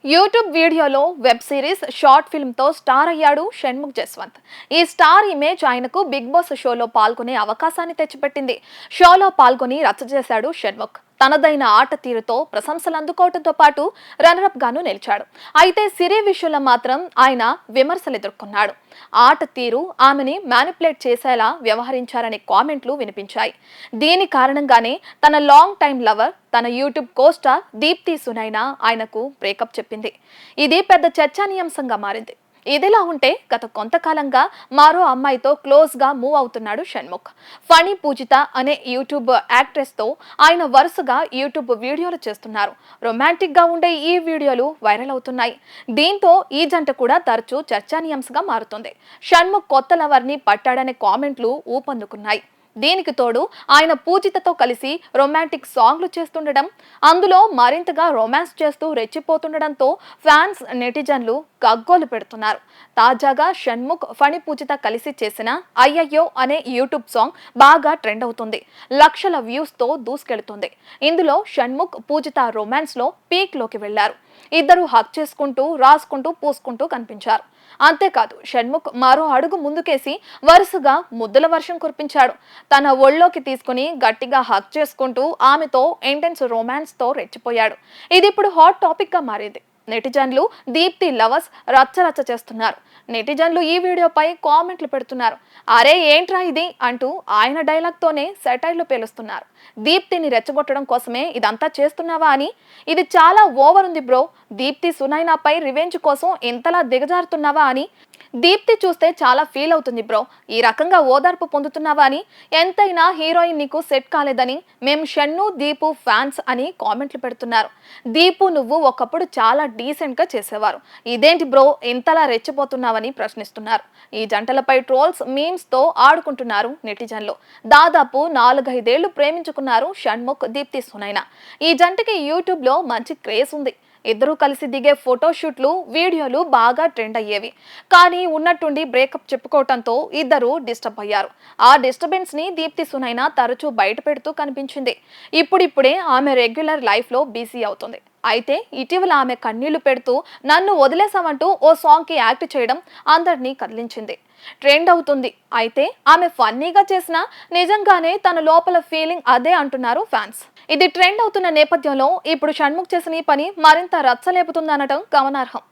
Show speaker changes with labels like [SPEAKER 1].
[SPEAKER 1] YouTube వీడియోలో web series short film తో star అయ్యాడు షణ్ముఖ్ జస్వంత్. ఈ స్టార్ ఇమేజ్ ఆయనకు బిగ్ బాస్ షోలో పాల్గొనే అవకాశాన్ని తెచ్చిపెట్టింది. షోలో పాల్గొని రచ్చ చేశాడు షణ్ముఖ్. తనదైన ఆట తీరుతో ప్రశంసలు అందుకోవడంతో పాటు రన్నరప్ గాను నిలిచాడు. అయితే సిరి విషయంలో మాత్రం ఆయన విమర్శలు ఎదుర్కొన్నాడు. ఆట తీరు ఆమెని మ్యానిపులేట్ చేసేలా వ్యవహరించారనే కామెంట్లు వినిపించాయి. దీని కారణంగానే తన లాంగ్ టైం లవర్, తన యూట్యూబ్ కోస్టార్ దీప్తి సునైనా ఆయనకు బ్రేకప్ చెప్పింది. ఇది పెద్ద చర్చానీయాంశంగా మారింది. ఇదిలా ఉంటే గత కొంతకాలంగా మరో అమ్మాయితో క్లోజ్ గా మూవ్ అవుతున్నాడు షణ్ముఖ్. ఫణి పూజిత అనే యూట్యూబ్ యాక్ట్రెస్ తో ఆయన వరుసగా యూట్యూబ్ వీడియోలు చేస్తున్నారు. రొమాంటిక్ గా ఉండే ఈ వీడియోలు వైరల్ అవుతున్నాయి. దీంతో ఈ జంట కూడా తరచూ చర్చానీయాంశంగా మారుతుంది. షణ్ముఖ్ కొత్త లవర్ ని పట్టాడనే కామెంట్లు ఊపందుకున్నాయి. దీనికి తోడు ఆయన పూజితతో కలిసి రొమాంటిక్ సాంగ్లు చేస్తుండడం, అందులో మరింతగా రొమాన్స్ చేస్తూ రెచ్చిపోతుండడంతో ఫ్యాన్స్, నెటిజన్లు గగ్గోలు పెడుతున్నారు. తాజాగా షణ్ముఖ్, ఫణి పూజిత కలిసి చేసిన అయ్యయ్యో అనే యూట్యూబ్ సాంగ్ బాగా ట్రెండ్ అవుతుంది. లక్షల వ్యూస్ తో దూసుకెళ్తుంది. ఇందులో షణ్ముఖ్, పూజిత రొమాన్స్ లో పీక్ లోకి వెళ్లారు. ఇద్దరు హక్ చేసుకుంటూ, రాసుకుంటూ, పూసుకుంటూ కనిపించారు. అంతేకాదు షణ్ముఖ్ మరో అడుగు ముందుకేసి వరుసగా ముద్దుల వర్షం కురిపించాడు. తన ఒళ్ళోకి తీసుకుని గట్టిగా హక్ చేసుకుంటూ ఆమెతో ఇంటెన్స్ రొమాన్స్ తో రెచ్చిపోయాడు. ఇది ఇప్పుడు హాట్ టాపిక్ గా మారింది. నెటిజన్లు దీప్తి లవర్స్ రచ్చరచ్చ చేస్తున్నారు. నెటిజన్లు ఈ వీడియోపై కామెంట్లు పెడుతున్నారు. అరే ఏంట్రా ఇది అంటూ ఆయన డైలాగ్ తోనే సెటైర్లు పేలుస్తున్నారు. దీప్తిని రెచ్చగొట్టడం కోసమే ఇదంతా చేస్తున్నావా అని, ఇది చాలా ఓవర్ ఉంది బ్రో, దీప్తి సునైనాపై రివెంజ్ కోసం ఇంతలా దిగజారుతున్నావా అని, దీప్తి చూస్తే చాలా ఫీల్ అవుతుంది బ్రో, ఈ రకంగా ఓదార్పు పొందుతున్నావా అని, ఎంతైనా హీరోయిన్ నీకు సెట్ కాలేదని మేము షన్ను, దీపు ఫ్యాన్స్ అని కామెంట్లు పెడుతున్నారు. దీపు నువ్వు ఒకప్పుడు చాలా డీసెంట్ గా చేసేవారు, ఇదేంటి బ్రో ఇంతలా రెచ్చిపోతున్నావని ప్రశ్నిస్తున్నారు. ఈ జంటలపై ట్రోల్స్, మీమ్స్ తో ఆడుకుంటున్నారు నెటిజన్లు. దాదాపు 4-5 ఏళ్లు ప్రేమించుకున్నారు షణ్ముఖ్, దీప్తి సునైనా. ఈ జంటకి యూట్యూబ్ లో మంచి క్రేజ్ ఉంది. ఇద్దరు కలిసి దిగే ఫోటోషూట్లు, వీడియోలు బాగా ట్రెండ్ అయ్యేవి. కానీ ఉన్నట్టుండి బ్రేకప్ చెప్పుకోవడంతో ఇద్దరు డిస్టర్బ్ అయ్యారు. ఆ డిస్టర్బెన్స్ ని దీప్తి సునైనా తరచూ బయట పెడుతూ కనిపించింది. ఇప్పుడిప్పుడే ఆమె రెగ్యులర్ లైఫ్ లో బిజీ అవుతుంది. అయితే ఇటీవల ఆమె కన్నీళ్లు పెడుతూ నన్ను వదిలేసామంటూ ఓ సాంగ్ కి యాక్ట్ చేయడం అందరినీ కదిలించింది, ట్రెండ్ అవుతుంది. అయితే ఆమె ఫన్నీగా చేసినా నిజంగానే తన లోపల ఫీలింగ్ అదే అంటున్నారు ఫ్యాన్స్. ఇది ట్రెండ్ అవుతున్న నేపథ్యంలో ఇప్పుడు షణ్ముఖ్ చేసిన ఈ పని మరింత రచ్చలేపుతుందనటం గమనార్హం.